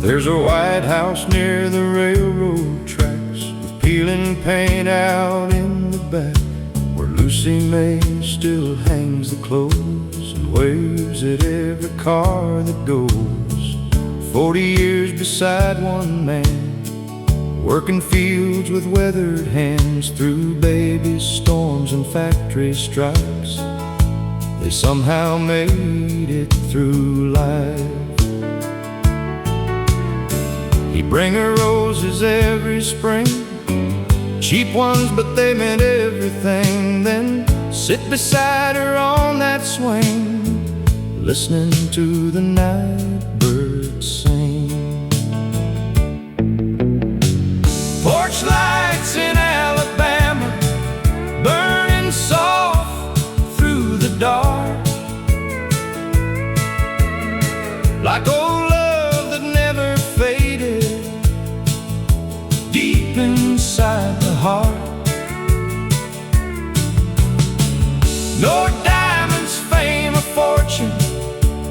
There's a White House near the railroad tracks, with peeling paint out in the back, where Lucy May still hangs the clothes and waves at every car that goes. 40 years beside one man, working fields with weathered hands, through babies, storms, and factory strikes. They somehow made it through life. He'd bring her roses every spring, cheap ones, but they meant everything. Then sit beside her on that swing, listening to the night birds sing. Porch lights in Alabama, burning soft through the dark, like old love that never faded, deep inside the heart. No diamonds, fame, or fortune,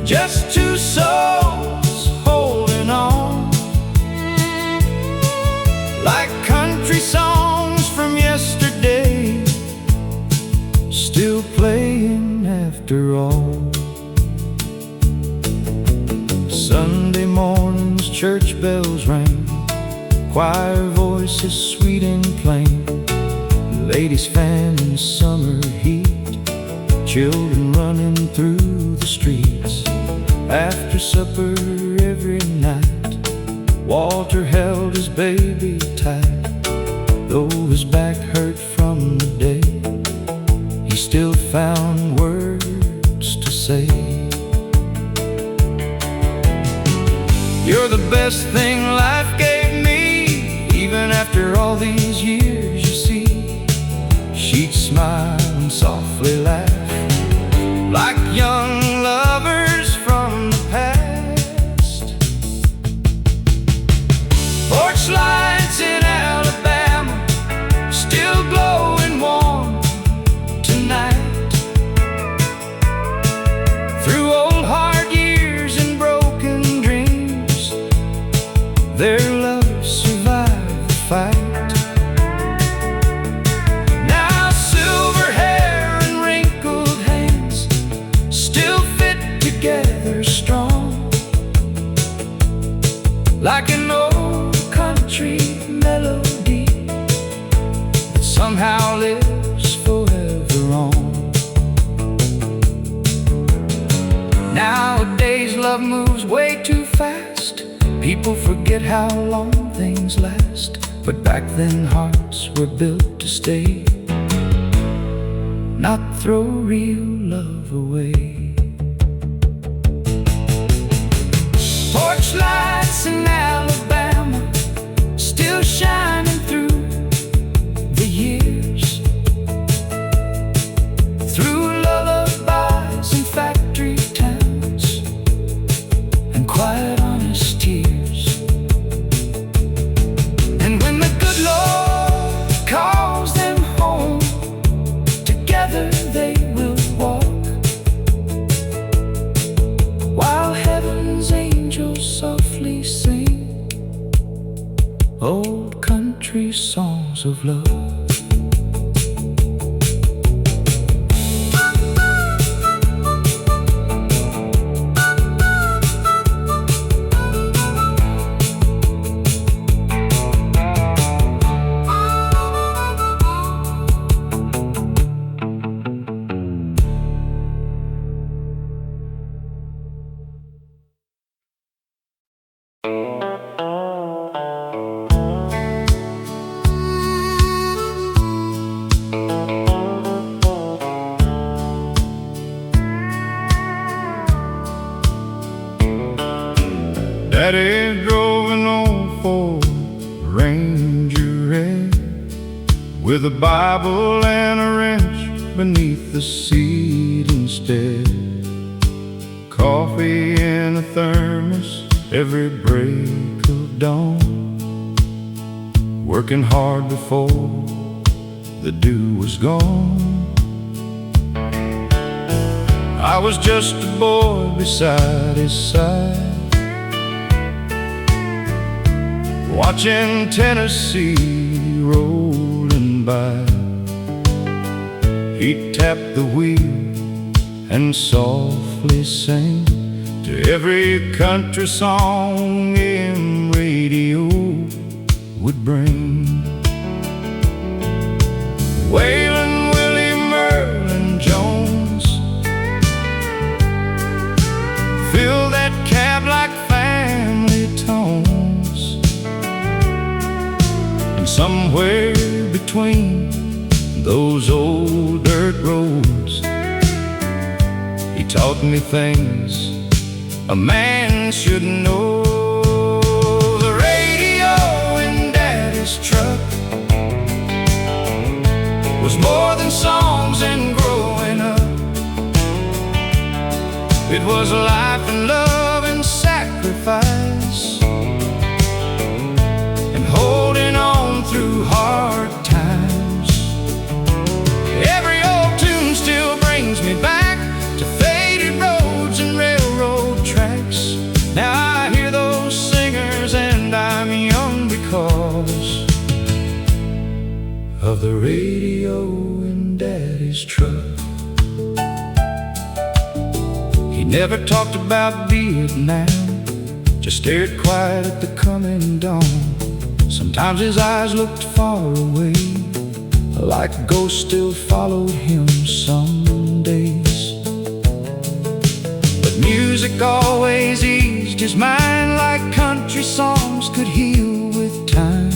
just two souls holding on, like country songs from yesterday, still playing after all. Sunday mornings, church bells ring, choir voices sweet and plain, ladies fanning summer heat, children running through the streets. After supper every night, Walter held his baby tight. Though his back hurt from the day, he still found words to say. You're the best thing life gave me, even after all these years, you see. She'd smile and softly laugh, like young lovers from the past. Porch lights in Alabama, still glowing warm tonight, through old hard years and broken dreams, their love survived the fight. Now silver hair and wrinkled hands still fit together strong, like an old country melody that somehow lives forever on. Nowadays love moves way too fast, people forget how long things last. But back then hearts were built to stay, not throw real love away. Porch lights in Alabama, still shining through the years, through lullabies and factory towns and quiet honest tears. And when the good Lord calls them home, together they will walk, while heaven's angels softly sing old country songs of love. Daddy drove an old Ford Ranger red, with a Bible and a wrench beneath the seat instead. Coffee in a thermos every break of dawn, working hard before the dew was gone. I was just a boy beside his side, watching Tennessee rolling by. He'd tap the wheel and softly sing to every country song AM radio would bring. Waylon Willie Merlin Jones fill that cab like family tones, and somewhere between those old dirt roads he taught me things a man should know. The radio in Daddy's truck was more than songs and growing up. It was life and love and sacrifice, and holding on through hard times. Every old tune still brings me back to faded roads and railroad tracks. Now I hear those singers and I'm young because of the radio in Daddy's truck. He never talked about Vietnam, just stared quiet at the coming dawn. Sometimes his eyes looked far away, like ghosts still followed him some days. But music always eased his mind, like country songs could heal with time.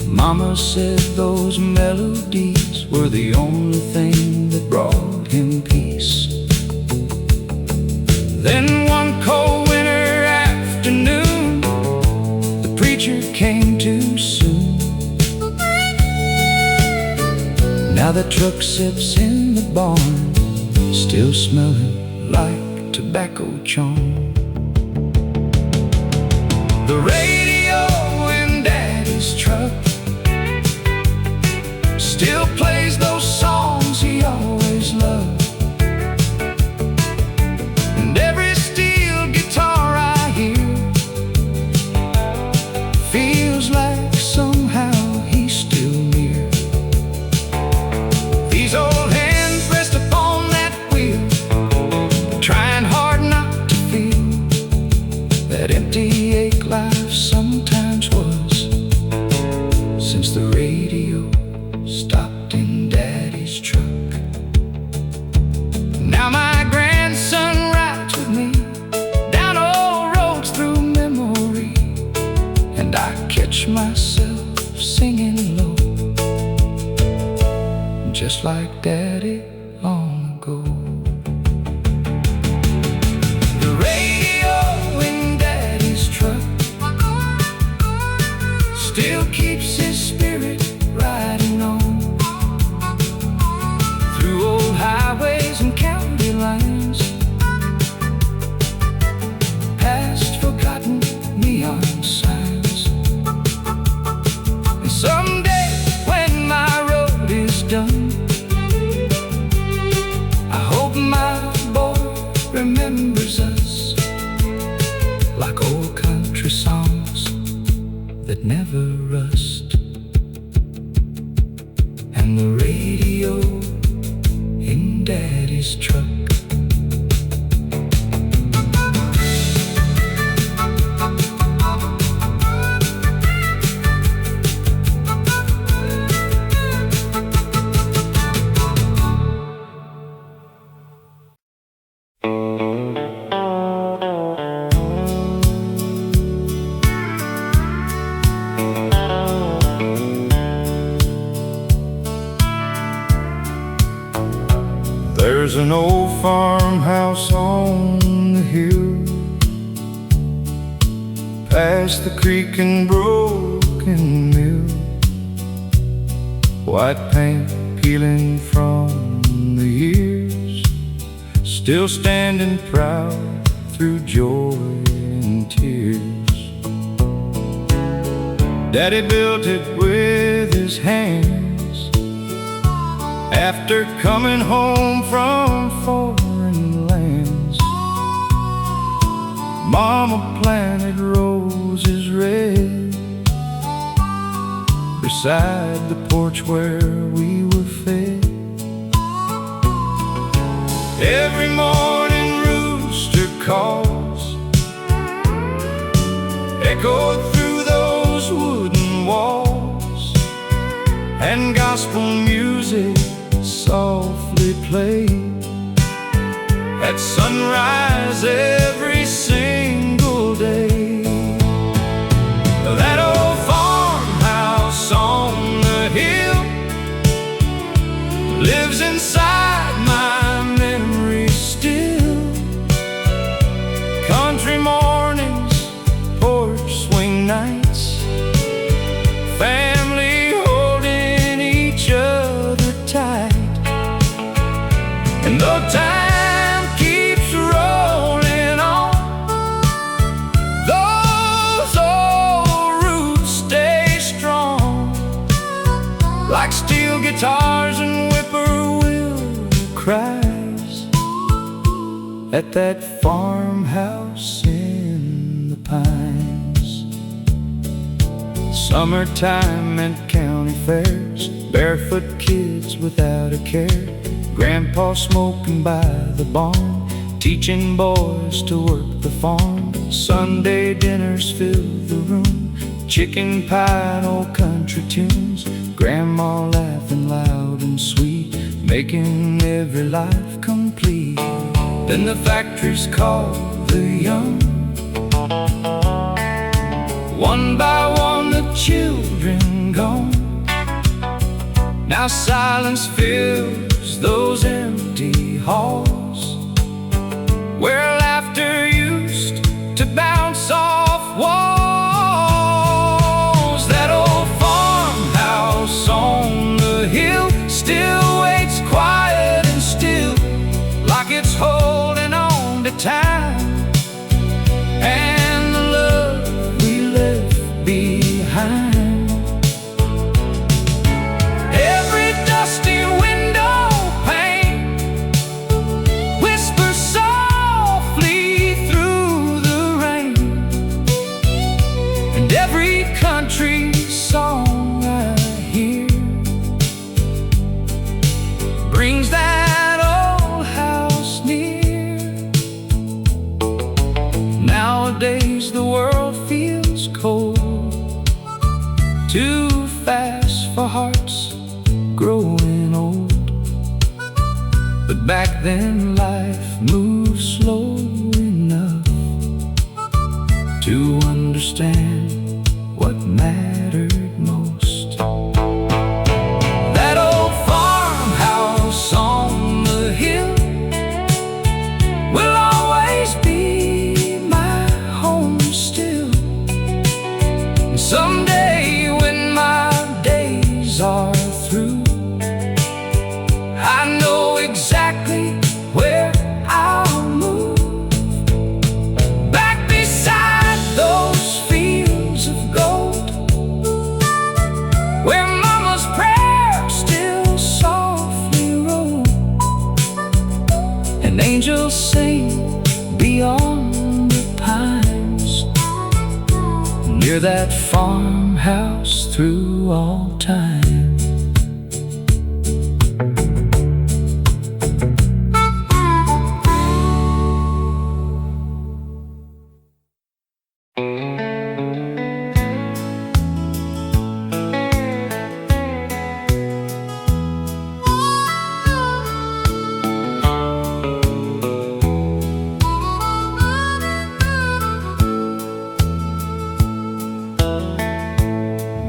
Mama said those melodies were the only thing that brought him peace. Then one cold winter afternoon, the preacher came too soon. Now the truck sits in the barn, still smelling like tobacco charm. The radio in Daddy's truck still plays those songs he always loved, and every steel guitar I hear feels like somehow he's still near. These old hands rest upon that wheel, trying hard not to feel that empty ache life sometimes was, since the radio stopped in Daddy's truck. Now my grandson rides with me down old roads through memory, and I catch myself singing low, just like Daddy long ago. The radio in Daddy's truck still keeps his spirit riding on through old highways and county lines, past forgotten neon signs. And someday when my road is done, I hope my boy remembers us like old country songs that never rust. And the radio in Daddy's truck. There's an old farmhouse on the hill, past the creek and broken mill. White paint peeling from the years, still standing proud through joy and tears. Daddy built it with his hands after coming home from foreign lands. Mama planted roses red beside the porch where we were fed. Every morning rooster calls echoed through those wooden walls, and gospel music softly played at sunrise every single day. That old farmhouse on the hill lives inside my memory still. Country mornings, porch swing nights, family holding each other tight. And though time keeps rolling on, those old roots stay strong, like steel guitars and whippoorwill cries at that farmhouse in the pines. Summertime and county fairs, barefoot kids without a care, Grandpa smoking by the barn, teaching boys to work the farm. Sunday dinners fill the room, chicken pie and old country tunes, Grandma laughing loud and sweet, making every life complete. Then the factories call the young, one by one the children gone. Now silence fills those empty halls, where laughter used to bounce off walls. That old farmhouse on the hill still waits quiet and still, like it's holding on to time and the love we left behind. Every dusty window pane whispers softly through the rain, and every country song I hear brings that old house near. Nowadays the world feels cold, too fast for hearts growing old. But back then life moved slow enough to understand what mattered most. That old farmhouse on the hill will always be my home still. And someday when my days are through, I know exactly where I'll move, back beside those fields of gold, where Mama's prayers still softly roll, and angels sing beyond the pines, near that farmhouse through all time.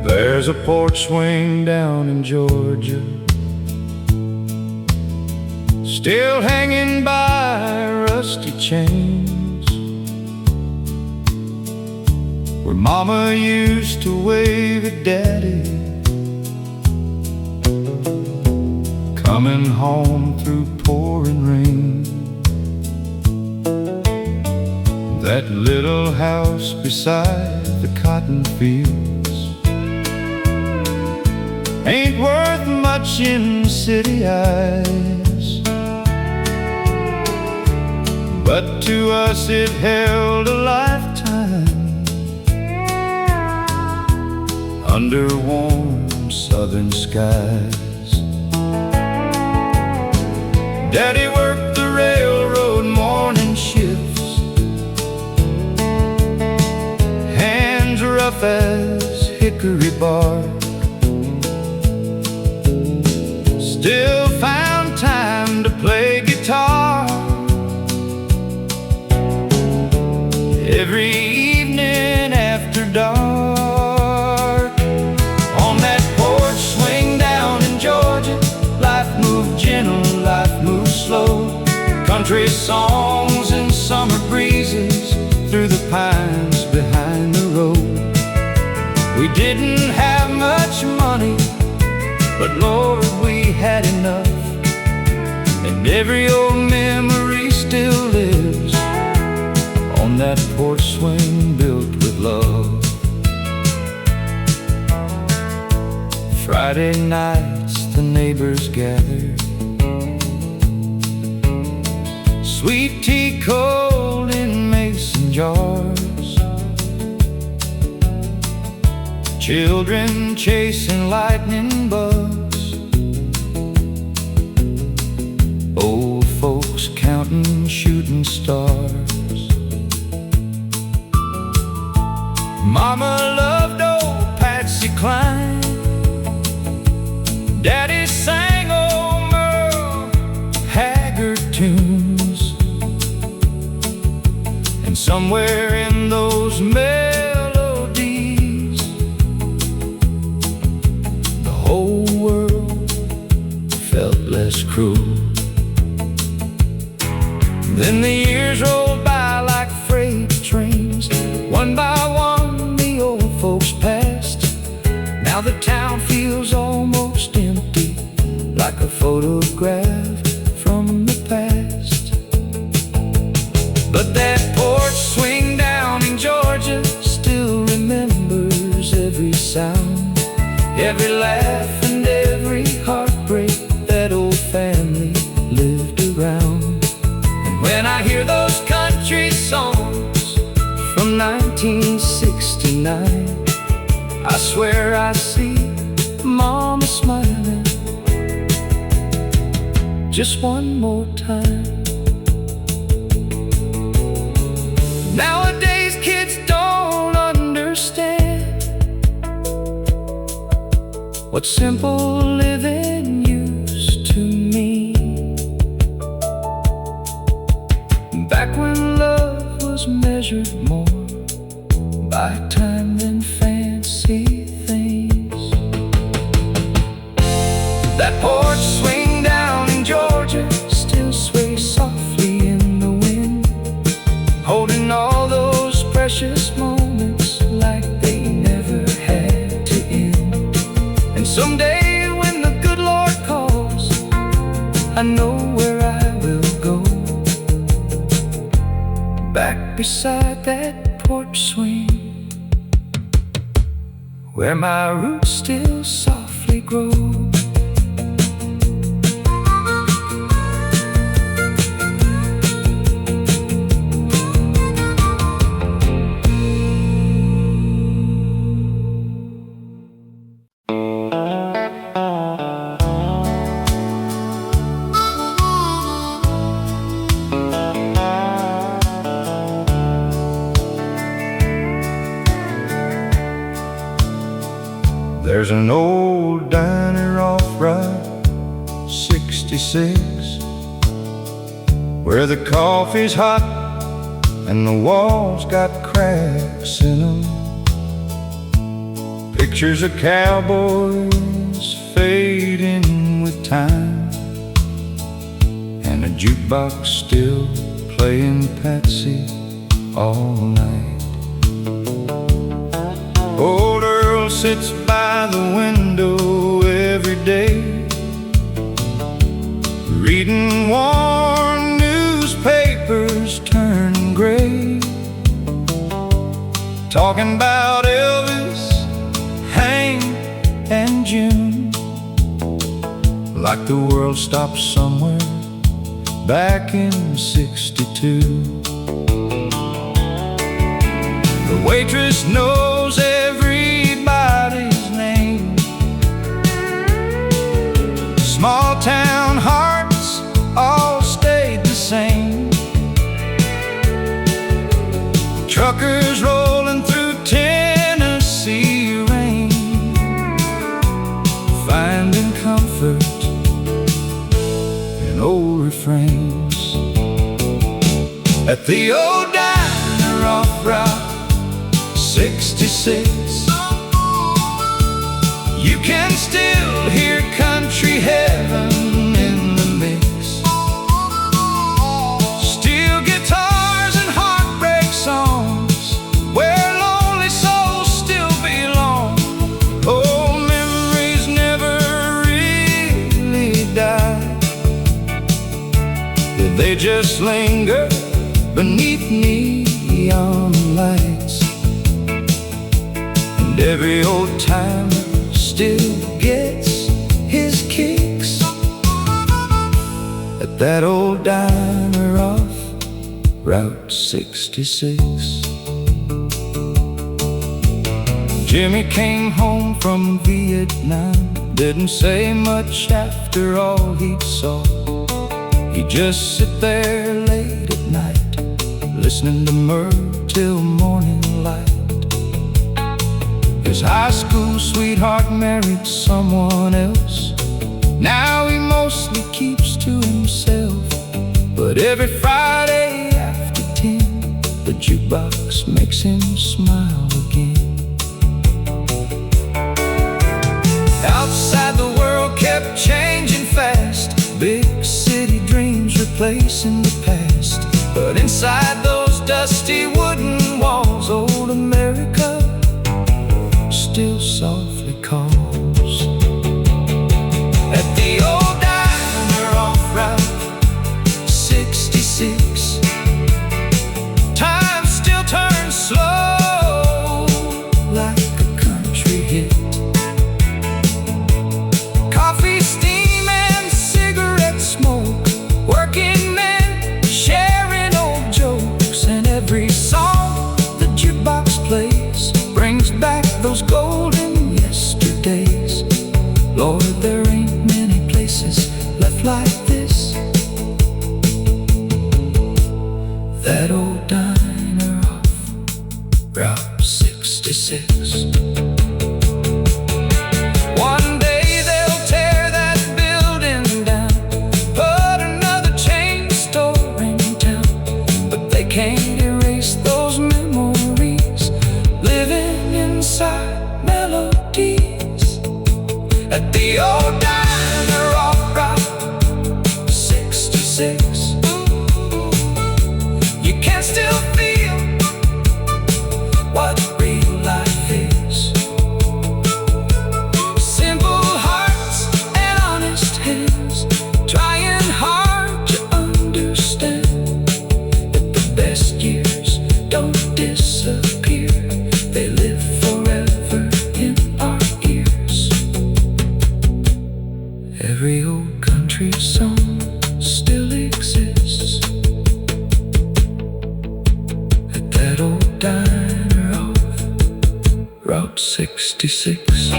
There's a porch swing down in Georgia, still hanging by rusty chains, where Mama used to wave at Daddy coming home through pouring rain. That little house beside the cotton fields ain't worth much in city eyes, but to us it held a lifetime under warm southern skies. Daddy worked the railroad morning shifts, hands rough as hickory bark, still found time to play guitar. Every evening after dark, on that porch swing down in Georgia, life moved gentle, life moved slow. Country songs and summer breezes through the pines behind the road. We didn't have much money, but Lord, we had enough. And every old memory still lives on that porch swing built with love. Friday nights the neighbors gathered, sweet tea cold in mason jars, children chasing lightning bugs, old folks counting shooting stars. Mama loved old Patsy Cline, Daddy sang old Merle Haggard tunes, and somewhere in those melodies the whole world felt less cruel. Then the years rolled by like freight trains, one by one the old folks passed. Now the town feels almost empty, like a photograph from the past. But that porch swing down in Georgia still remembers every sound, every laugh and every heartbreak that old family lived around. And when I hear those country songs from 1969, I swear I see Mama smiling just one more time. Nowadays kids don't understand what simple living used to mean. Back when love was measured more by time than fancy things. That porch swing down in Georgia still sways softly in the wind, holding all those precious moments like they never had to end. And someday when the good Lord calls, I know where I will go, back beside that porch swing where my roots still softly grow. There's an old diner off Route 66 where the coffee's hot and the walls got cracks in them. Pictures of cowboys fading with time, and a jukebox still playing Patsy all night. Old Earl sits by the window every day, reading worn newspapers turn gray, talking about Elvis, Hank, and June, like the world stopped somewhere back in '62. The waitress knows everybody's name. Small town hearts all stayed the same. Truckers rolling through Tennessee rain, finding comfort in old refrains. At the old diner off Route 66, you can still hear country heaven in the mix. Steel guitars and heartbreak songs, where lonely souls still belong. Old memories never really die, they just linger beneath neon lights. And every old timer still gets his kicks at that old diner off Route 66. Jimmy came home from Vietnam, didn't say much after all he'd saw. He'd just sit there late at night, listening to Merle till morning light. His high school sweetheart married someone else. Now he mostly keeps to himself, but every Friday after 10, the jukebox makes him smile again. Outside the world kept changing fast, big city dreams replacing the past. But inside those dusty wooden walls, old America still softly calls. At the old diner off Route 66, time still turns slow like a country hit. Coffee, steam, and cigarette smoke, working men sharing old jokes. And every song the jukebox plays brings back those golden yesterdays. Lord, there ain't many places left like this. That old diner off Route 66. One day they'll tear that building down, put another chain store in town, but they can't erase those memories living inside melodies. At the old diner off Route 66, you can still feel what real life is. Simple hearts and honest hands, trying hard to understand that the best years don't disappear, they live forever in our ears. Every old country song still exists at that old diner off Route 66.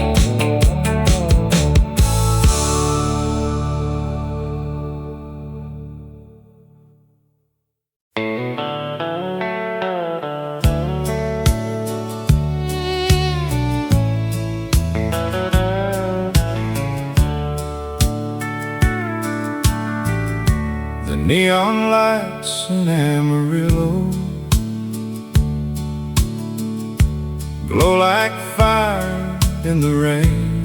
The neon lights in Amarillo glow like fire in the rain.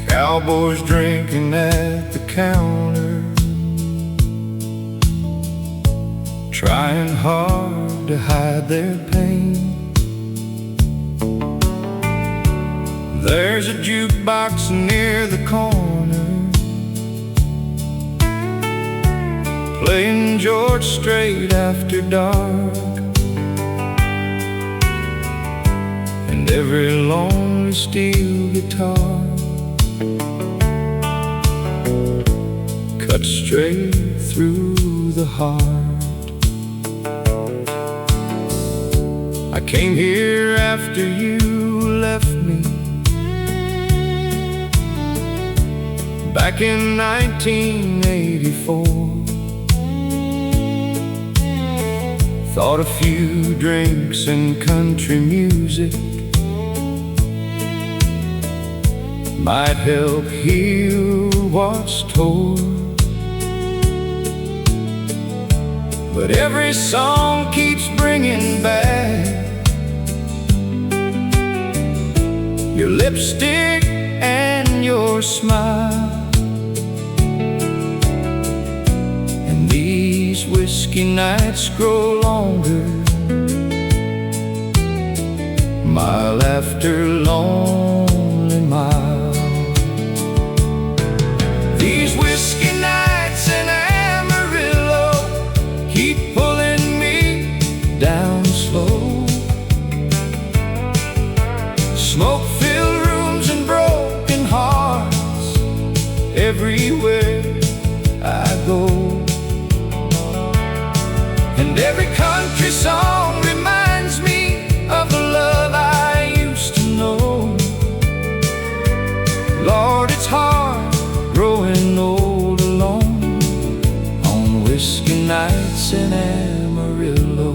Cowboys drinking at the counter, trying hard to hide their pain. There's a jukebox near the corner, playing George Strait after dark. And every lonely steel guitar cut straight through the heart. I came here after you left me back in 1984. Thought a few drinks and country music might help heal what's torn, but every song keeps bringing back your lipstick and your smile. And these whiskey nights grow longer, mile after lonely mile. These whiskey nights in Amarillo keep pulling me down slow. Smoke-filled rooms and broken hearts everywhere I go. And every country song reminds me of the love I used to know. Lord, it's hard growing old alone on whiskey nights in Amarillo.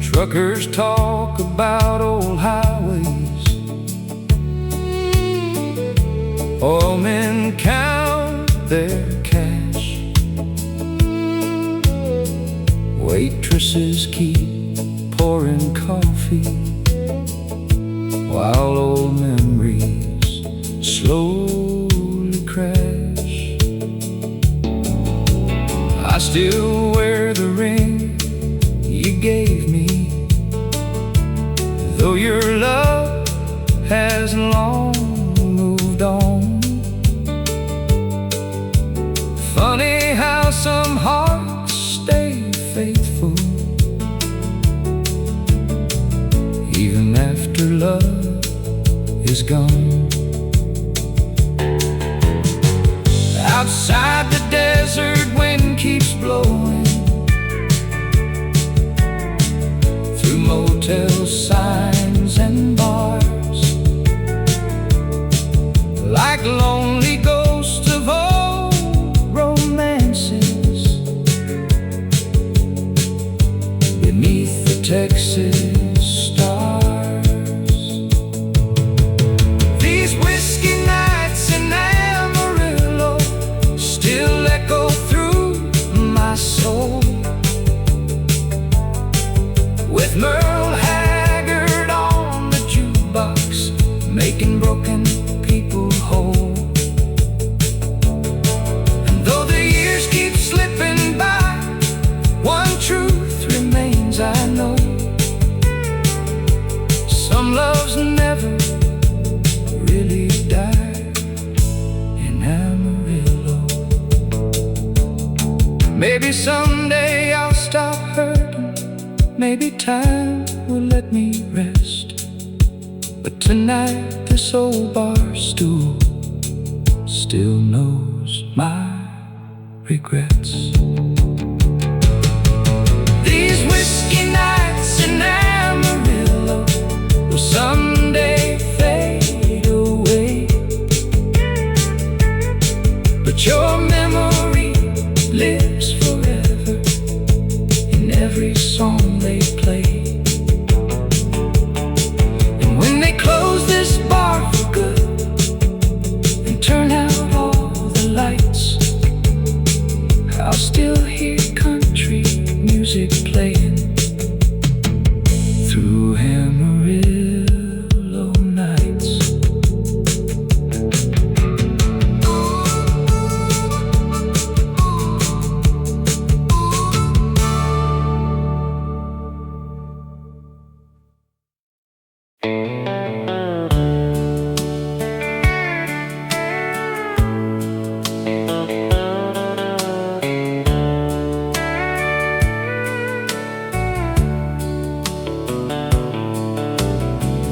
Truckers talk about old highways, oil men count their cash, waitresses keep pouring coffee, while old memories slowly crash. I still wear the ring you gave me, though your love has long moved on. Funny how some hearts stay faithful even after love is gone. Outside the desert wind keeps blowing through motel signs and bars, like lonely ghosts of old romances beneath the Texas stars. These whiskey nights in Amarillo still echo through my soul, with Merle Haggard on the jukebox, making broken people whole. And though the years keep slipping by, one truth remains, I know: some loves never really die in Amarillo. Maybe someday I'll stop hurting, maybe time will let me rest, but tonight this old bar stool still knows my regrets. These whiskey nights in Amarillo will someday fade away, but your memory lives forever in every song they play. And when they close this bar for good and turn out all the lights, I'll still hear country music playing through Amarillo nights.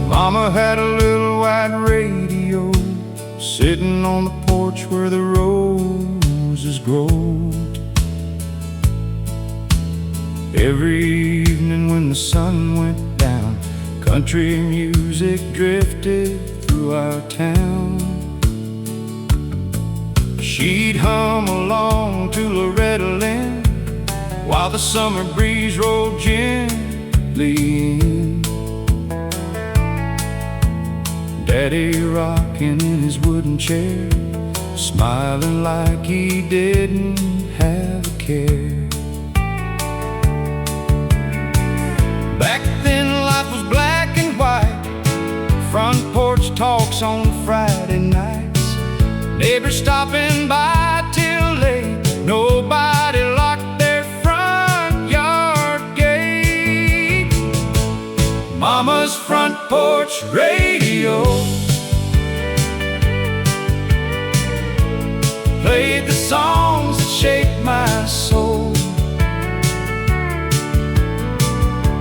Mama had a little white radio sitting on the porch where the roses grow. Every evening when the sun went down, country music drifted through our town. She'd hum along to Loretta Lynn while the summer breeze rolled gently in. Daddy rocking in his wooden chair, smiling like he didn't have a care. Back then life was black and white, front porch talks on Friday nights, neighbors stopping by till late, nobody locked their front yard gate. Mama's front porch radio played the songs that shaped my soul.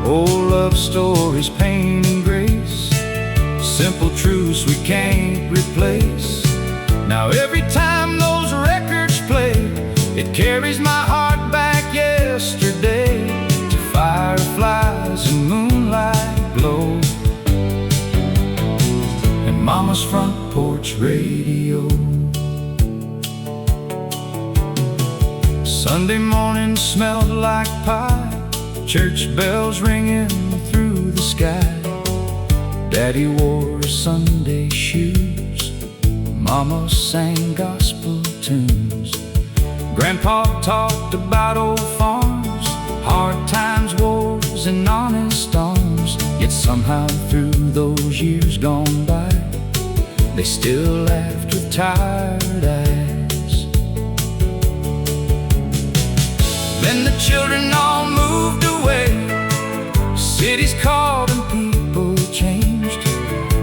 Old love stories, pain and grace, simple truths we can't replace. Now every time those records play, it carries my heart back yesterday to fireflies and moonlight glow, and Mama's front porch radio. Sunday morning smelled like pie, church bells ringing through the sky. Daddy wore Sunday shoes, Mama sang gospel tunes. Grandpa talked about old farms, hard times, wars, and honest arms. Yet somehow through those years gone by, they still laughed with tired eyes. Then the children all moved away, cities called and people changed,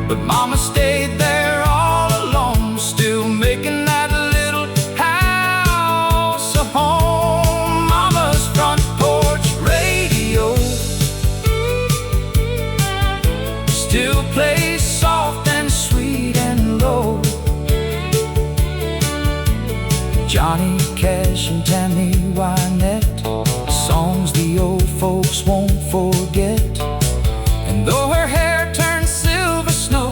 but Mama stayed there all alone, still making that little house a home. Mama's front porch radio still plays soft and sweet and low. Johnny Cash and Tammy Wynette, songs the old folks won't forget. And though her hair turned silver snow,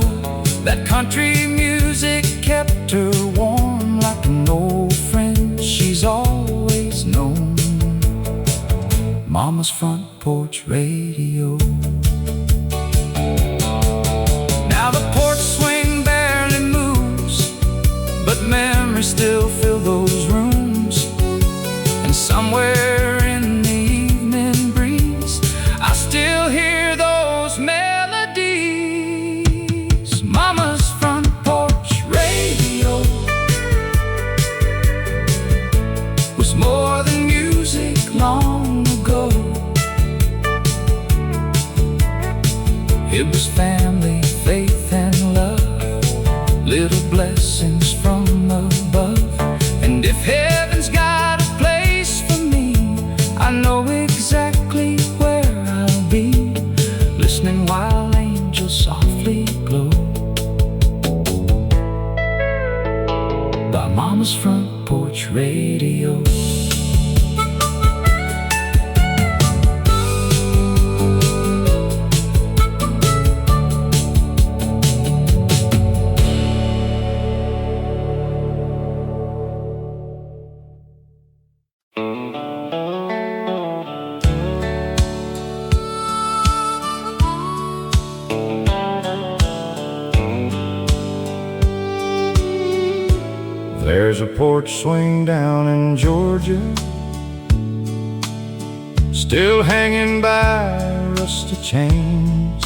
that country music kept her warm like an old friend she's always known. Mama's front porch radio. Now the porch swing barely moves, but memories still fill those rooms. And somewhere in the evening breeze, I still hear those melodies. Mama's front porch radio was more than music long ago. It was family, faith, and love, little blessings from above. And if heaven's got a place for me, I know exactly where I'll be, listening while angels softly glow by Mama's front porch radio. There's a porch swing down in Georgia, still hanging by rusty chains,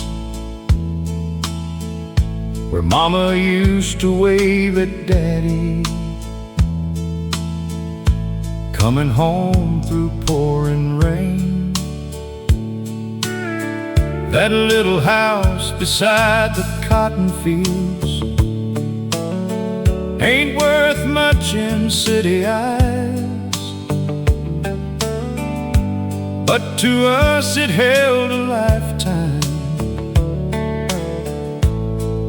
where Mama used to wave at Daddy, coming home through pouring rain. That little house beside the cotton fields ain't worth much in city eyes, but to us it held a lifetime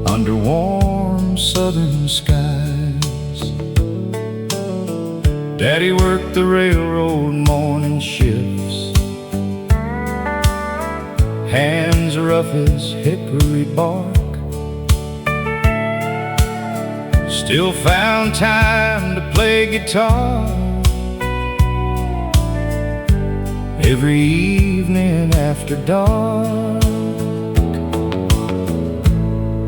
under warm southern skies. Daddy worked the railroad morning shifts, hands rough as hickory bark. Still found time to play guitar every evening after dark.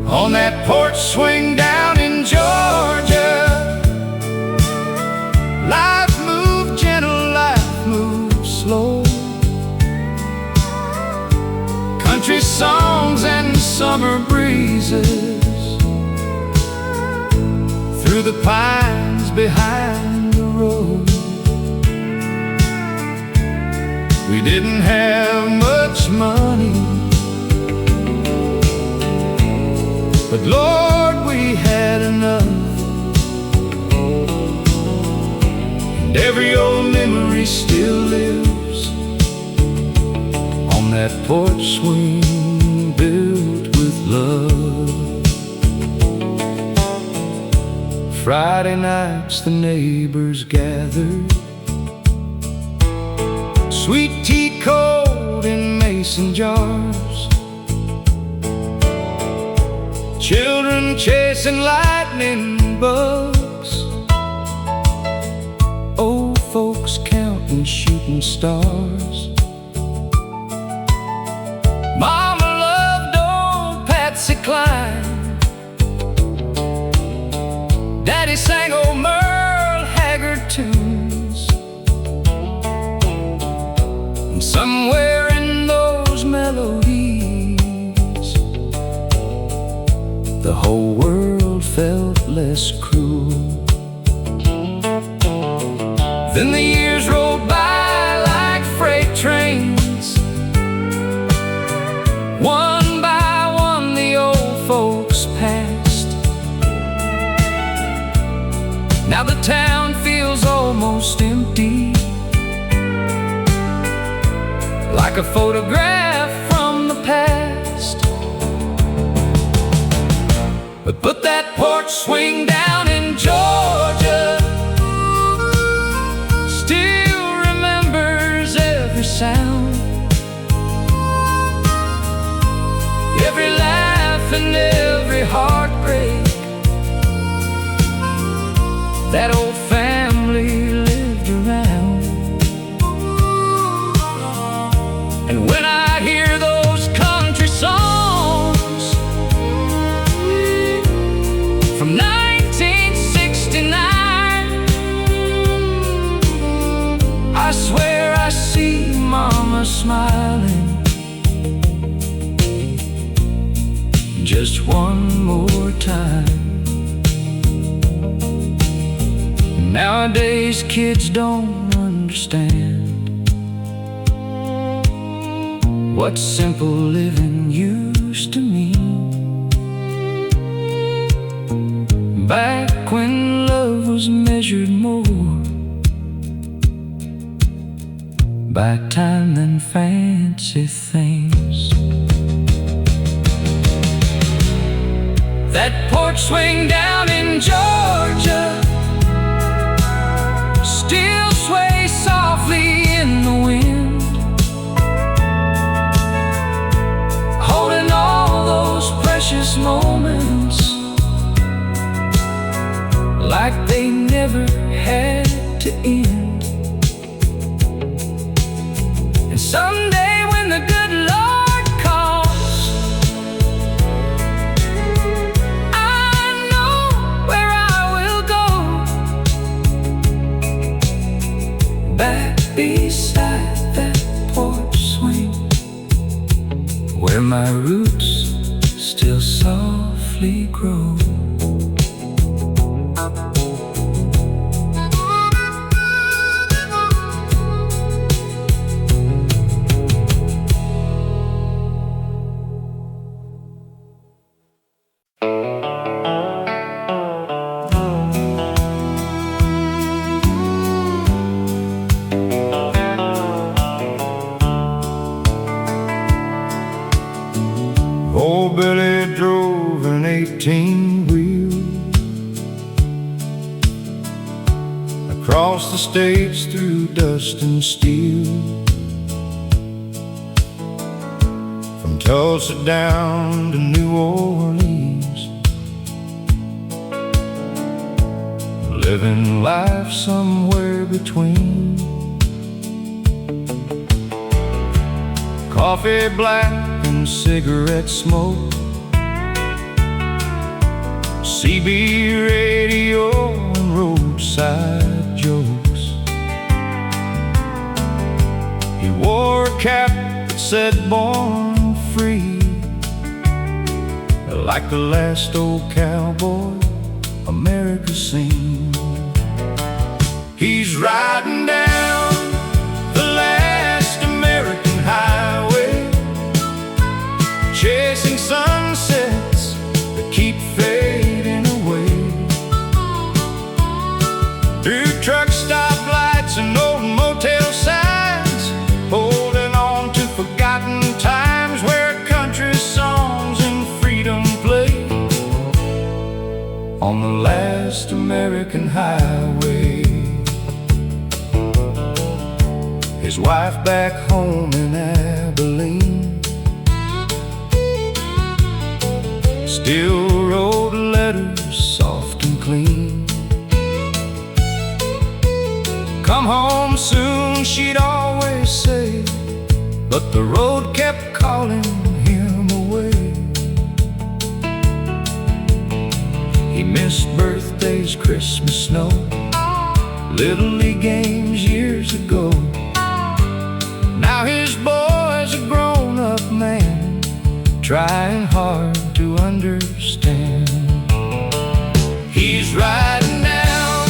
On that porch swing down in Georgia, life moved gentle, life moved slow. Country songs and summer breezes through the pines behind the road. We didn't have much money, but Lord, we had enough. And every old memory still lives on that porch swing built with love. Friday nights the neighbors gathered, sweet tea cold in mason jars, children chasing lightning bugs, old folks counting shooting stars. Mama loved old Patsy Cline, Daddy sang old Merle Haggard tunes. And somewhere in those melodies, the whole world felt less cruel. Then the years rolled by like freight trains. One by one the old folks passed. Now the town feels almost empty, like a photograph from the past. But put that porch swing down in Georgia, still remembers every sound, every laugh and every heartbreak. That old family lived around. And when I hear those country songs from 1969, I swear I see Mama smiling just one more time. Nowadays kids don't understand what simple living used to mean. Back when love was measured more by time than fancy things. That porch swing down in Georgia still sways softly in the wind, holding all those precious moments like they never had to end. And someday when the good Lord calls, I know where I will go, back beside that porch swing, where my roots still softly grow. Old Billy drove an 18-wheel states through dust and steel, from Tulsa down to New Orleans, living life somewhere between. Coffee black and cigarette smoke, CB radio and roadside jokes. He wore a cap that said born free, like the last old cowboy America's seen. He's riding down the last American highway, chasing sunsets that keep fading away, through truck stoplights and old motel signs, holding on to forgotten times where country songs and freedom play on the last American highway. His wife back home in Abilene still wrote letters soft and clean. Come home soon, she'd always say, but the road kept calling him away. He missed birthdays, Christmas snow, Little League games years ago. Now his boy's a grown-up man, trying hard to understand. He's riding down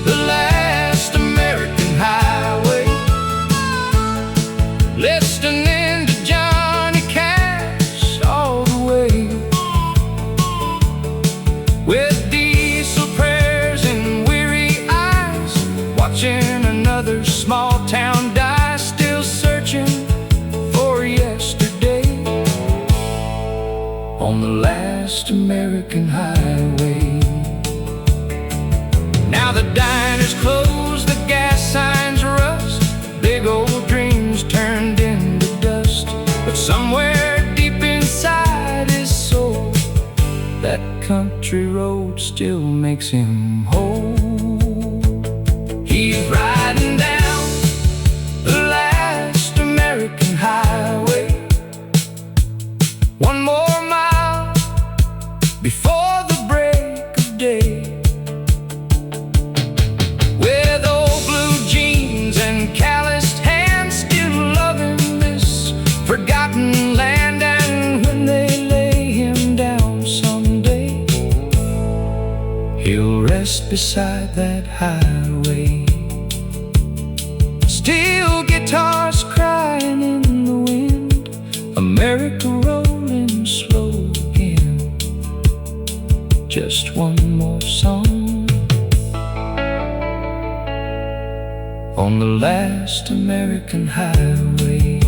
the last American highway, listening to Johnny Cash all the way, with diesel prayers and weary eyes, watching another small town die, still searching for yesterday on the last American highway. Now the diner's closed, the gas signs rust, big old dreams turned into dust, but somewhere deep inside his soul, that country road still makes him whole. He's riding down the last American highway, one more mile before the break of day, with old blue jeans and calloused hands, still loving this forgotten land. And when they lay him down someday, he'll rest beside that highway. Steel guitars crying in the wind, America rolling slow again. Just one more song on the last American highway.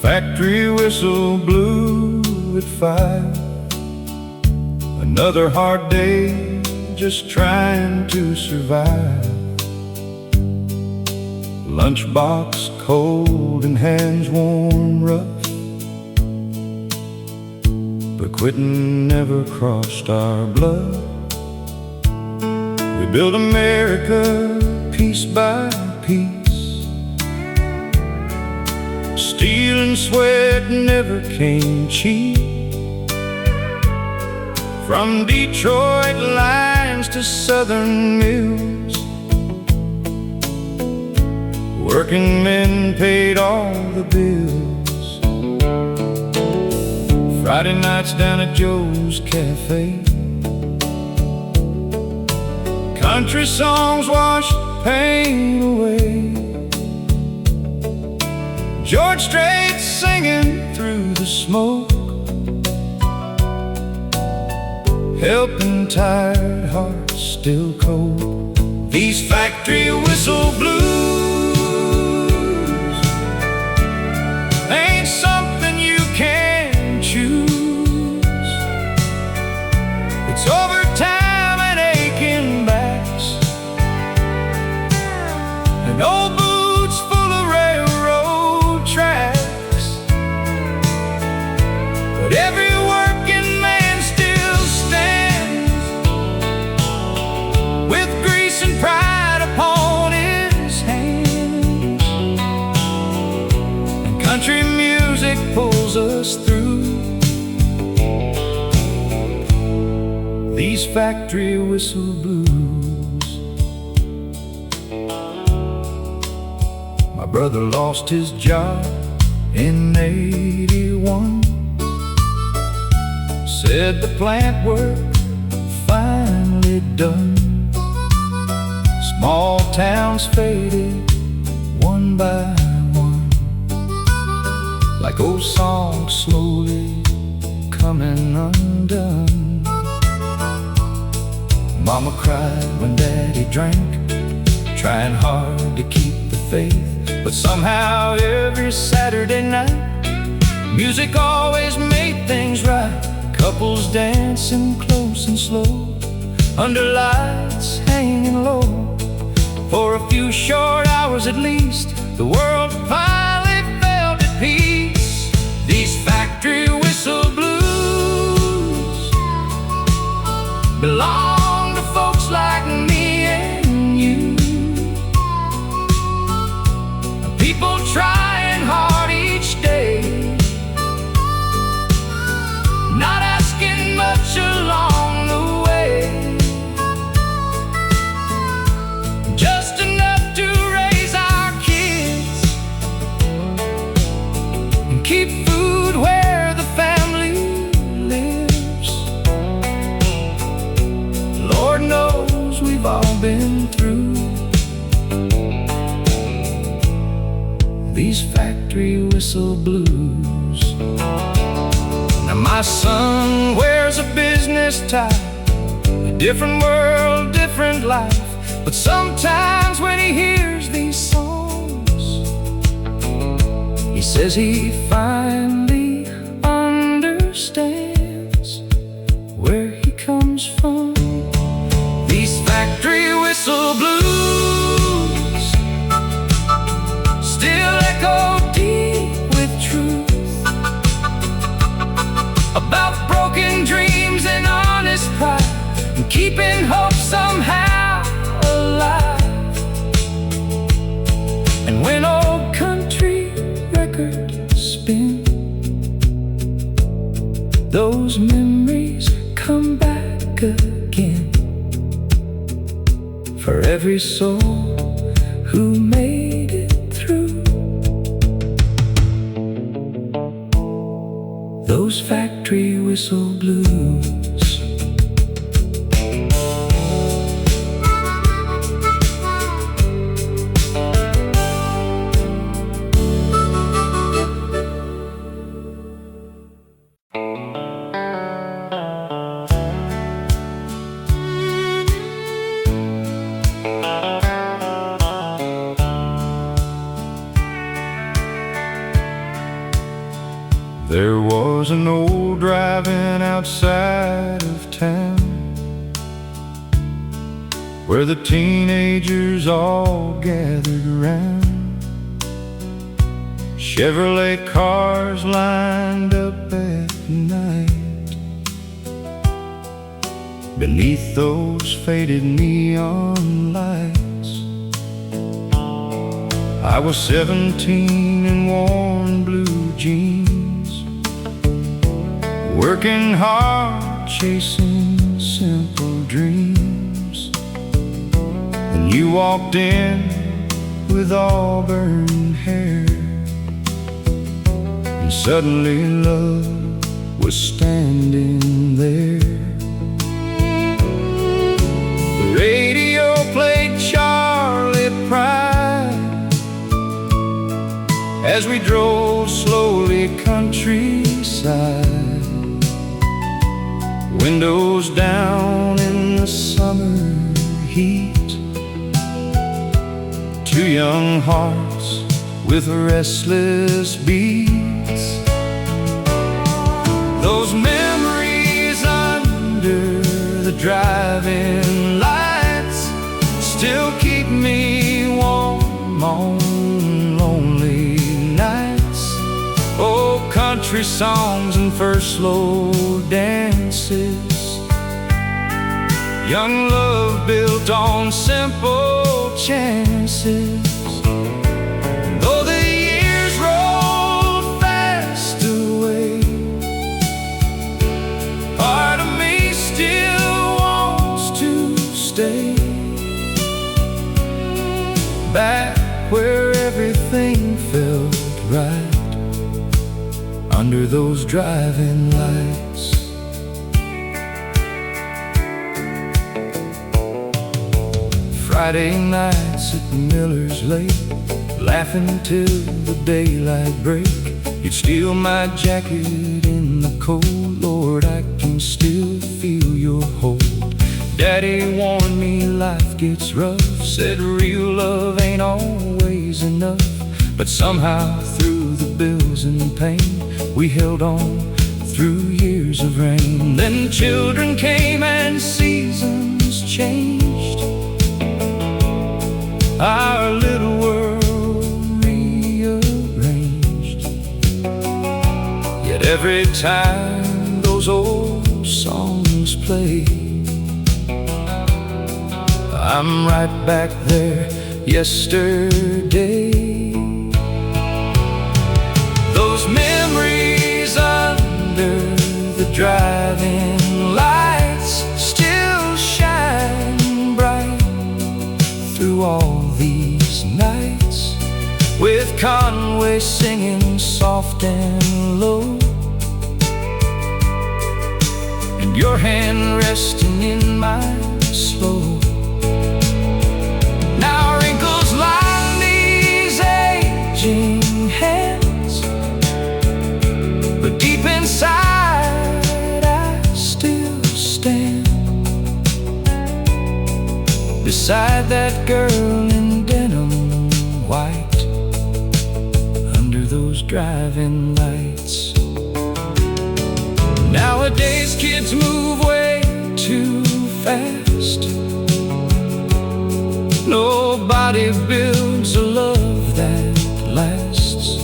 Factory whistle blew at 5. Another hard day, just trying to survive. Lunchbox cold and hands warm rough, but quitting never crossed our blood. We built America piece by piece. Steel and sweat never came cheap. From Detroit lines to southern mills, working men paid all the bills. Friday nights down at Joe's Cafe, Country songs wash pain away. George Strait singing through the smoke, helping tired hearts still cold. These factory whistle blues ain't something you can choose. It's overtime and aching backs, and old boots full of railroad tracks. But every working man still stands with grease and pride upon his hands. And country music pulls us through these factory whistle blues. My brother lost his job in '81. Said the plant work finally done. Small towns faded one by one, like old songs slowly coming undone. Mama cried when Daddy drank, trying hard to keep the faith. But somehow every Saturday night, music always made things right. Couples dancing close and slow, under lights hanging low. For a few short hours at least, the world finally felt at peace. These factory whistle blues belong to folks like me and you, people trying hard each day, not asking much along the way, just enough to raise our kids and keep food where the family lives. Lord knows we've all been through these factory whistle blues. Now my son wears a business tie, a different world, different life. But sometimes when he hears these songs, he says he finally understands where he comes from. These factory whistle blues still echo deep with truth about broken dreams and honest pride, and keeping hope somehow alive. And when old country records spin, those memories come back again. For every soul who made it through those factory whistle blues. There was an old drive-in outside of town where the teenagers all gathered around. Chevrolet cars lined up at night beneath those faded neon lights. I was 17 in worn blue jeans, working hard, chasing simple dreams. And you walked in with auburn hair, and suddenly love was standing there. The radio as we drove slowly countryside, windows down in the summer heat, two young hearts with restless beats. Those memories under the driving lights still keep me warm on lonely nights. Oh, country songs and first slow dances, young love built on simple chances. Though the years roll fast away, part of me still wants to stay back where everything felt right, under those driving lights. Friday nights at Miller's Lake, laughing till the daylight break. You'd steal my jacket in the cold, Lord, I can still feel your hold. Daddy warned me life gets rough, said real love ain't always enough. But somehow through the bills and pain, we held on through years of rain. Then children came and seasons changed, our little world rearranged. Yet every time those old songs play, I'm right back there yesterday. Those memories under the driving lights still shine bright through all these nights, with Conway singing soft and low, and your hand resting in mine slow. Now wrinkles line these aging hands, but deep inside I still stand beside that girl in denim white, under those driving lights. Nowadays kids move way too fast, nobody builds a love that lasts.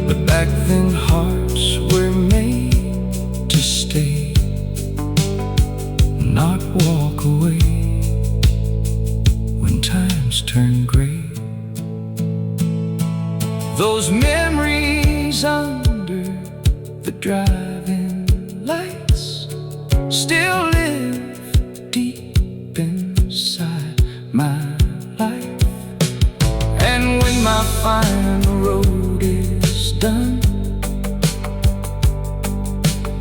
But back then hearts were made to stay, not walk away when times turn gray. Those memories under the driving lights still live deep inside my life. And when my final road is done,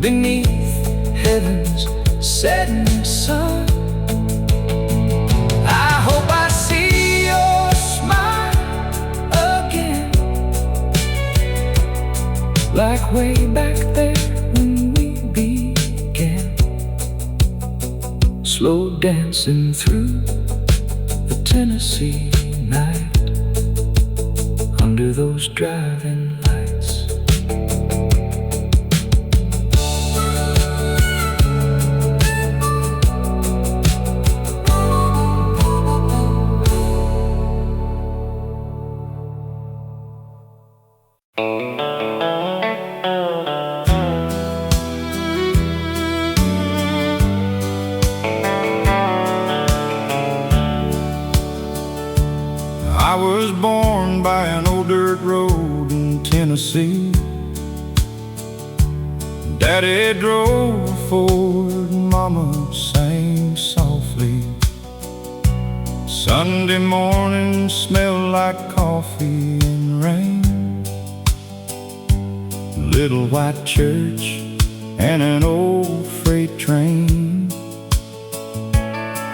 beneath heaven's setting sun, I hope I see your smile again, like way back there when we began, slow dancing through the Tennessee night, under those driving lights. I was born by an old dirt road in Tennessee. Daddy drove a Ford, Mama sang softly. Sunday morning smelled like coffee and rain, little white church and an old freight train.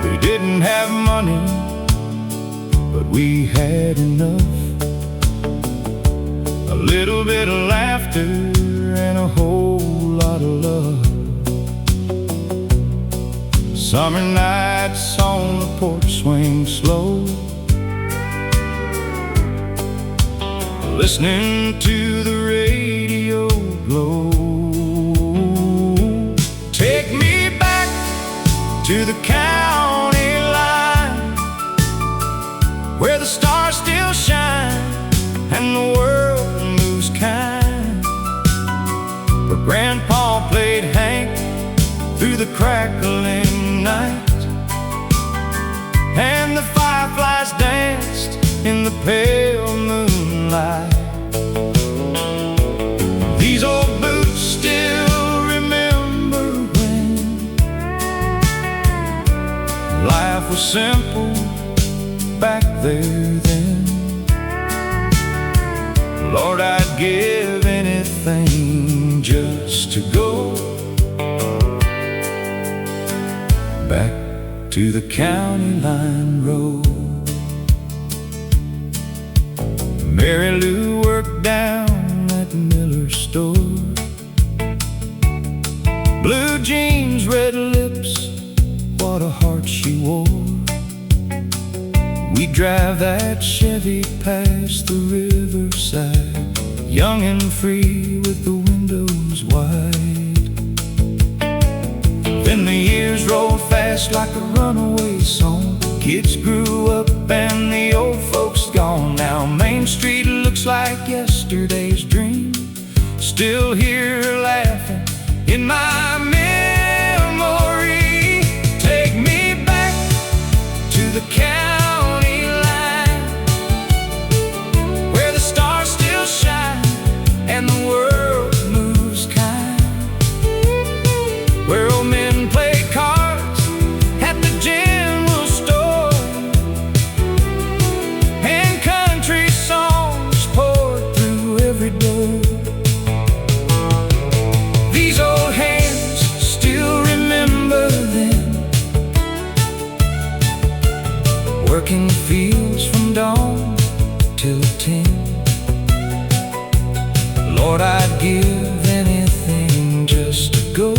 We didn't have money, but we had enough little bit of laughter and a whole lot of love. Summer nights on the porch swing slow, listening to the radio blow. Take me back to the county line, where the stars still shine and the world moves kind. Where Grandpa played Hank through the crackling night, and the fireflies danced in the pale moonlight. These old boots still remember when life was simple back there then. Lord, I'd give anything just to go back to the county line road. Mary Lou worked down at Miller's store. Blue jeans, red lips, what a heart she wore. We'd drive that Chevy past the riverside, young and free with the windows wide. Then the years rolled fast like a runaway song. Kids grew up and the old folks gone. Now Main Street looks like yesterday's dream, still here laughing in my memory. Take me back to the county line, where the stars still shine and the world moves kind. Where old men play cards at the general store, and country songs pour through every door. These old hands still remember then, working fields from dawn till 10. Lord, I'd give anything just to go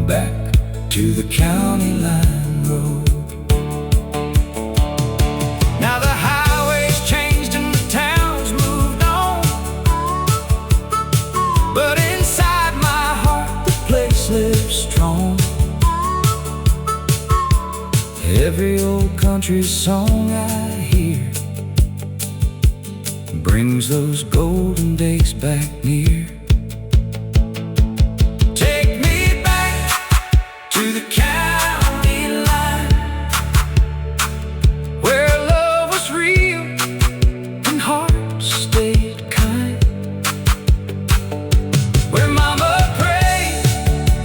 back to the county line road. Now the highways changed and the towns moved on, but inside my heart the place lives strong. Every old country song I hear brings those golden days back near. Take me back to the county line, where love was real and hearts stayed kind. Where Mama prayed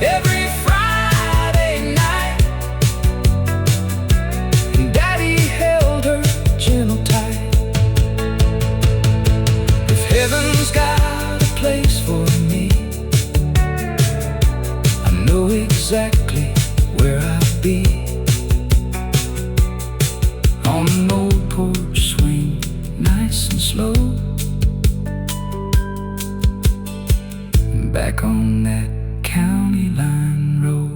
every Friday night, and Daddy held her gentle tight. If heaven's got a place for me, I know exactly where I'll be. On an old porch swing, nice and slow, and back on that county line road.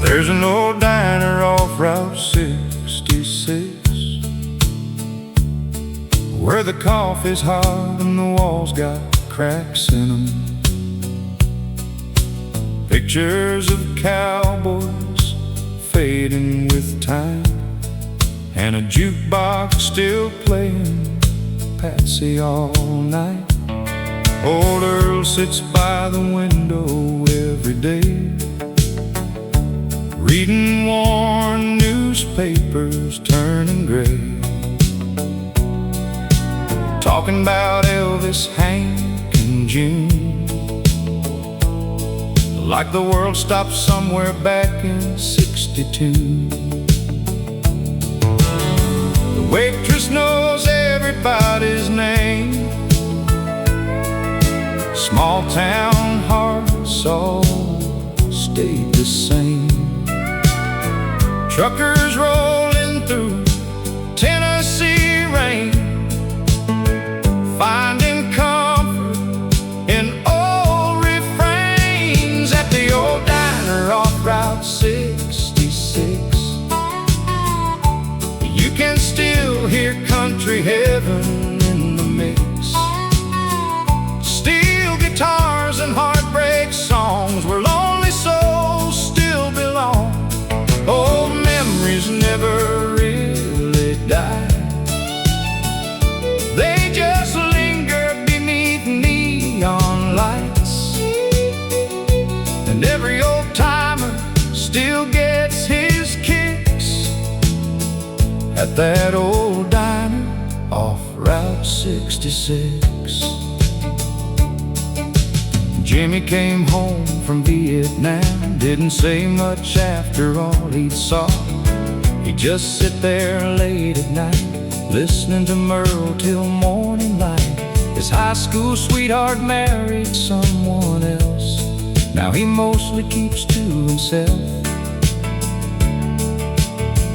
There's an old diner off Route 66, where the coffee's hot and the walls got cracks in them. Pictures of cowboys fading with time, and a jukebox still playing Patsy all night. Old Earl sits by the window every day, reading worn newspapers turning gray, talking about Elvis, Hank, and June, like the world stopped somewhere back in '62. The waitress knows everybody's name, small town hearts all stayed the same. Truckers rolling through Tennessee rain, finding comfort in old refrains at the old diner off Route 66. You can still hear country heaven in the mix, steel guitars and heartbreak songs where lonely souls still belong. Old memories never really die, they just linger beneath neon lights. And every old timer still gets his kicks at that old diner off Route 66. Jimmy came home from Vietnam, didn't say much after all he'd saw. He'd just sit there late at night, listening to Merle till morning light. His high school sweetheart married someone else, now he mostly keeps to himself.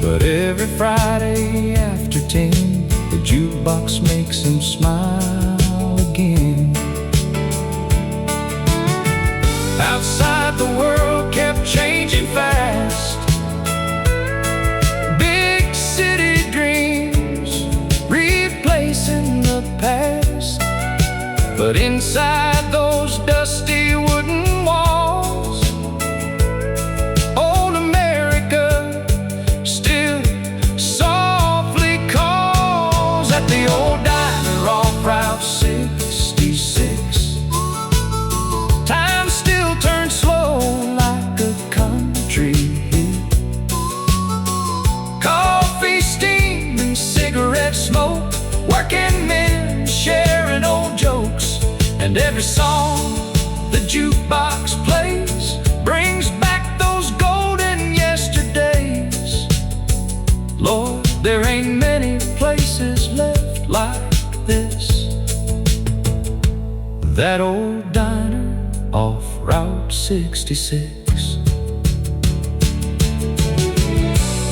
But every Friday after 10, the jukebox makes him smile again. Outside the world kept changing fast, big city dreams replacing the past. But inside those dusty wooden walls, old America still softly calls at the old diner off Route 66. Time still turns slow like a country hit, coffee steam and cigarette smoke, working men sharing old jokes. And every song the jukebox plays brings back those golden yesterdays. Lord, there ain't many places left like this, that old diner off Route 66.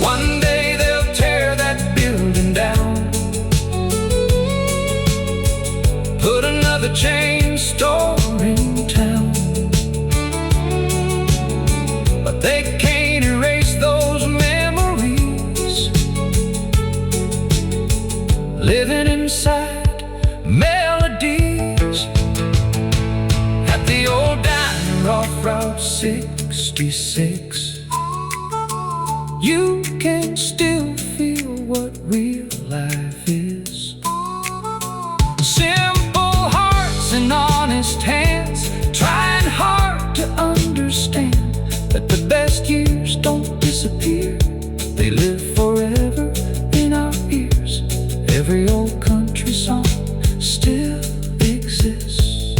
One day they'll tear that building down, put another chain store in town. But they can't erase those memories, living inside melodies at the old diner off Route 66. You can still feel what real life is, simple hearts and honest hands, trying hard to understand that the best years don't disappear, they live forever in our ears. Every old country song still exists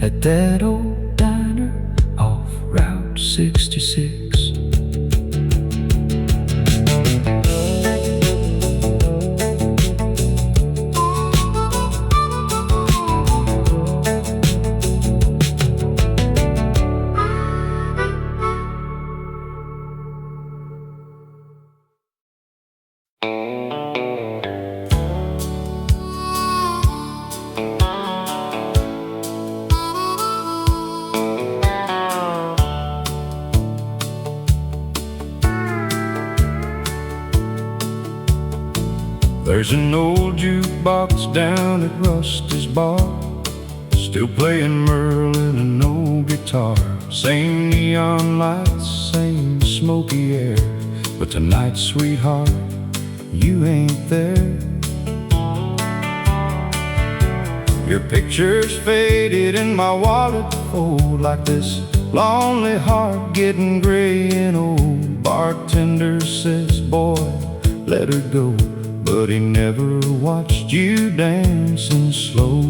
at that old diner off Route 66. There's an old jukebox down at Rusty's bar, still playing Merle and an old guitar. Same neon lights, same smoky air, but tonight, sweetheart, you ain't there. Your picture's faded in my wallet, fold like this lonely heart getting gray and old. Bartender says, boy, let her go, but he never watched you dancing slow.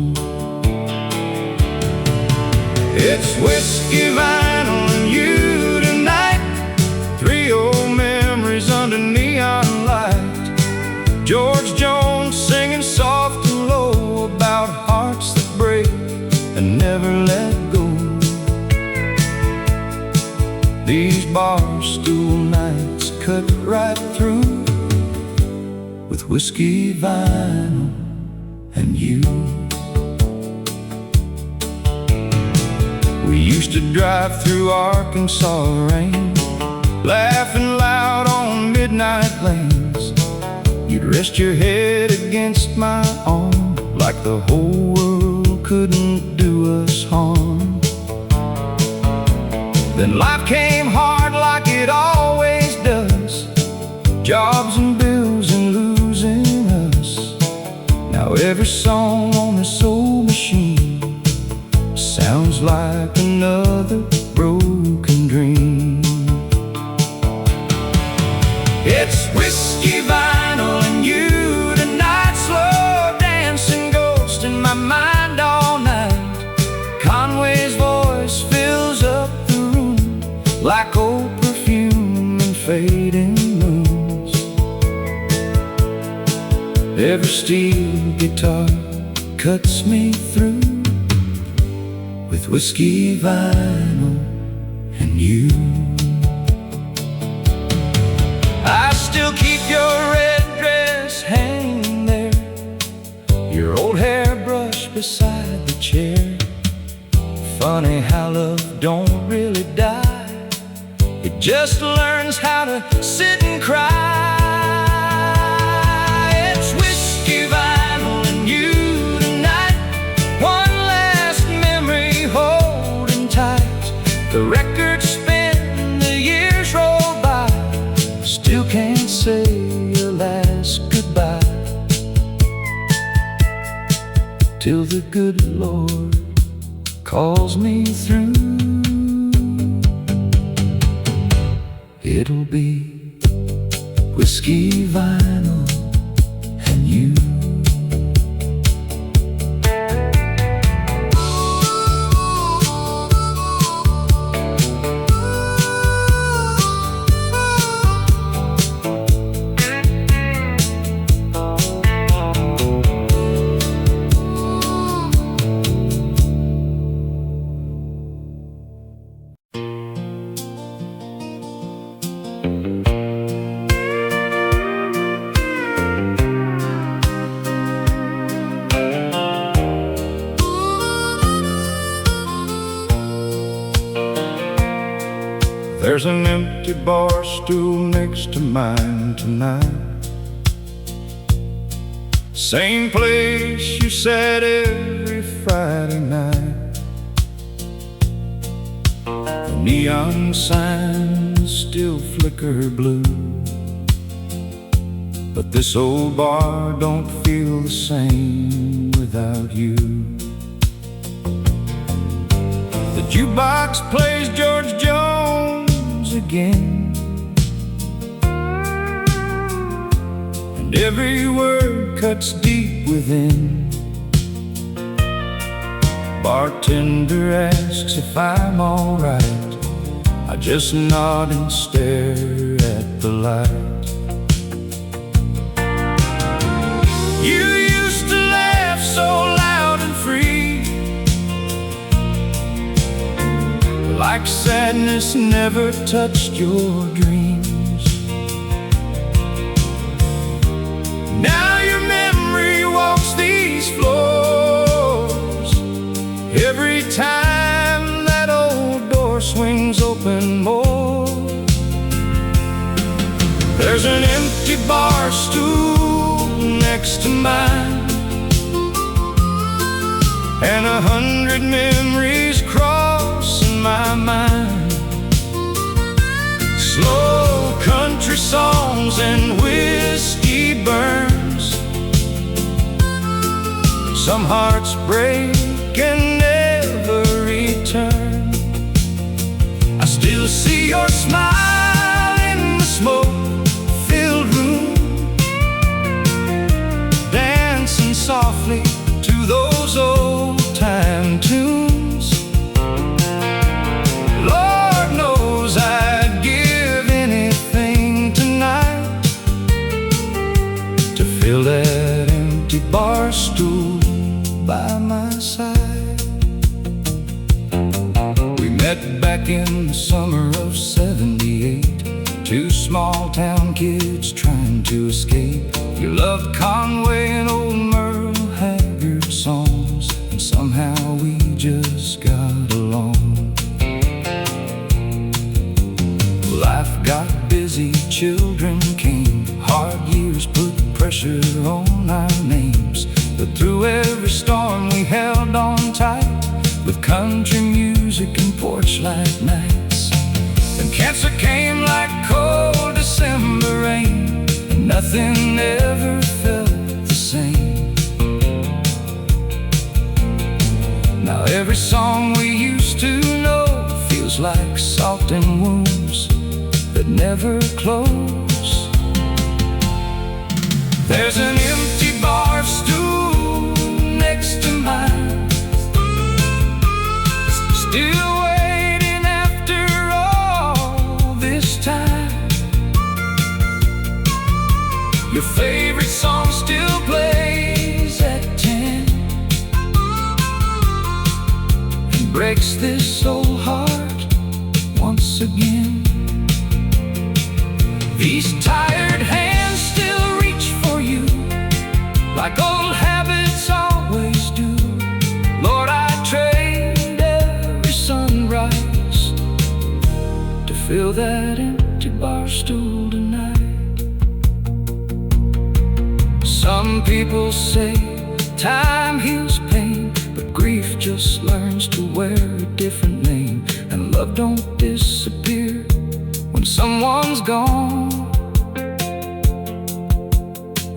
It's whiskey, vinyl, and you tonight. 3 old memories under neon light. George Jones singing soft and low about hearts that break and never let go. These bar stool nights cut right through with whiskey, vinyl, and you. We used to drive through Arkansas rain, laughing loud on midnight lanes. You'd rest your head against my arm like the whole world couldn't do us harm. Then life came hard like it always does, jobs and bills and losing us. Now every song on this old machine sounds like another broken dream. It's whiskey, vinyl, and you tonight. Slow dancing ghost in my mind all night. Conway's voice fills up the room like old perfume and fading moons. Every steel guitar cuts me through with whiskey, vinyl, and you. I still keep your red dress hanging there, your old hairbrush beside the chair. Funny how love don't really die, it just learns how to sit and cry. It's whiskey, vinyl, and you tonight. One last memory holding tight. The records spin, the years roll by, still can't say a last goodbye, till the good Lord calls me through. It'll be whiskey, vinyl, and you. There's an empty bar stool next to mine tonight. Same place you sat every Friday night. The neon signs still flicker blue, but this old bar don't feel the same without you. The jukebox plays George Jones again, and every word cuts deep within. Bartender asks if I'm alright. I just nod and stare at the light. You used to laugh so loud and free, like sadness never touched your dreams. Now your memory walks these floors. Every time that old door swings open more, there's an empty bar stool next to mine, and 100 memories cross in my mind. Slow country songs and whiskey burns. Some hearts break and never return. Met back in the summer of '78, two small town kids trying to escape. You loved Conway and old Merle Haggard songs, and somehow we just got along. Life got busy, children came, hard years put pressure on our names. But through every storm we held on tight, with country music and porch light nights. Then cancer came like cold December rain, and nothing ever felt the same. Now every song we used to know feels like softened wounds that never close. There's an empty bar stool next to mine, still waiting after all this time. Your favorite song still plays at 10 and breaks this old heart once again. These tired hands still reach for you like old habits always do. Lord, I trade every sunrise to fill that empty bar stool tonight. Some people say time heals pain, but grief just learns to wear a different name. And love don't disappear when someone's gone.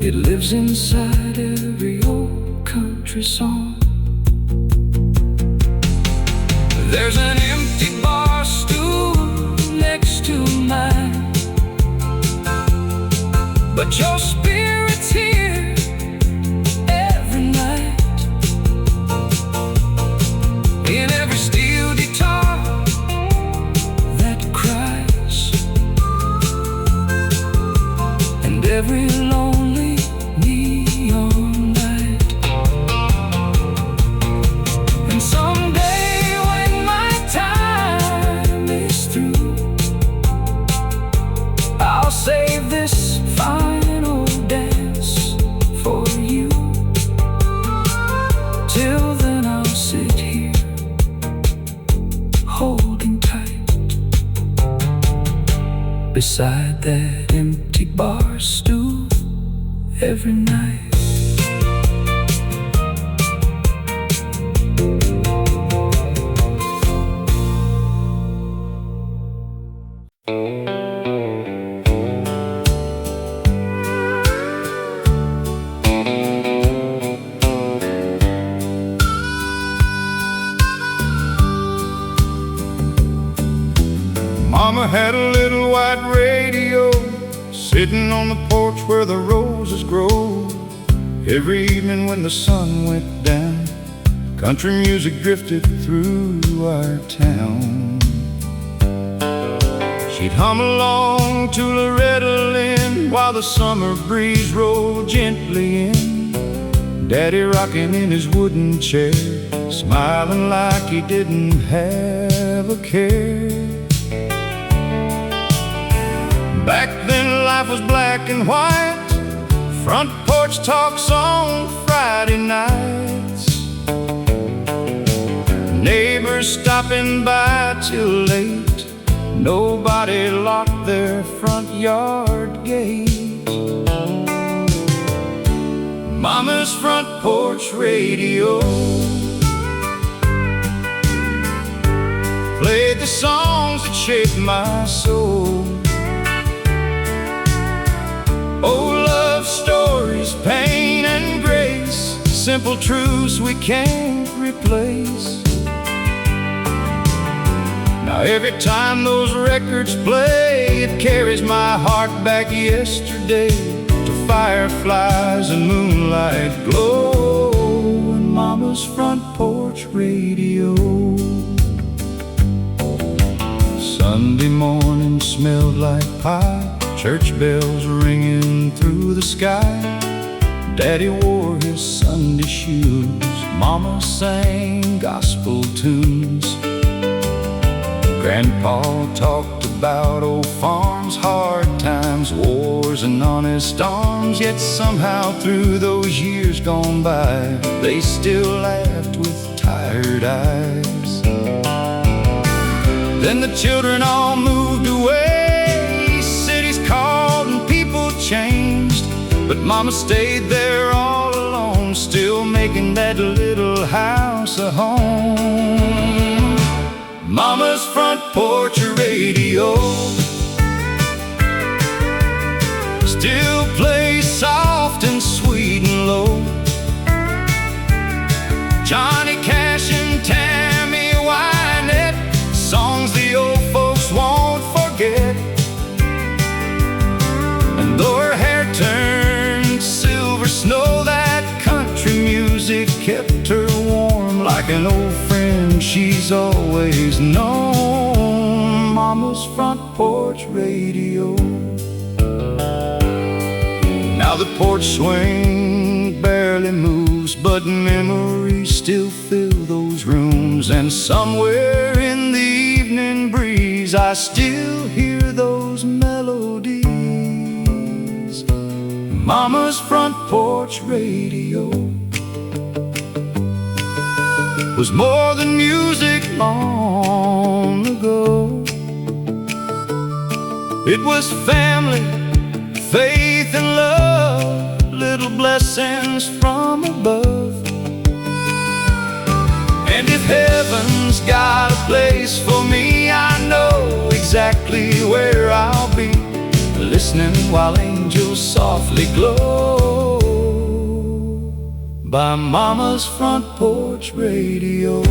It lives inside every old country song. There's an empty bar stool next to mine, but your spirit's here every night. In every steel guitar that cries, and every lonely neon light. And someday when my time is through, I'll save this final dance for you. Till then I'll sit here holding tight beside that empty bar stool every night. Mama had a little white radio sitting on the porch where the roses grow. Every evening when the sun went down, country music drifted through our town. She'd hum along to Loretta Lynn while the summer breeze rolled gently in. Daddy rocking in his wooden chair, smiling like he didn't have a care. Back then life was black and white, front porch talks on Friday nights, neighbors stopping by till late, nobody locked their front yard gate. Mama's front porch radio played the songs that shaped my soul. Oh, love stories, pain and grace, simple truths we can't replace. Now every time those records play, it carries my heart back yesterday to fireflies and moonlight glow and Mama's front porch radio. Sunday morning smelled like pie, church bells ringing through the sky. Daddy wore his Sunday shoes, Mama sang gospel tunes. Grandpa talked about old farms, hard times, wars, and honest arms. Yet somehow through those years gone by, they still laughed with tired eyes. Then the children all moved away, cities called and people changed, but Mama stayed there all alone, still making that little house a home. Mama's front porch radio still plays soft and sweet and low. Johnny Cash and Tammy Wynette, songs the old folks won't forget. And though her hair turned silver snow, that country music kept her warm like an old friend she's always known. Mama's front porch radio. Now the porch swing barely moves, but memories still fill those rooms. And somewhere in the evening breeze, I still hear those melodies. Mama's front porch radio was more than music long ago. It was family, faith and love, little blessings from above. And if heaven's got a place for me, I know exactly where I'll be, listening while angels softly glow by Mama's front porch radio.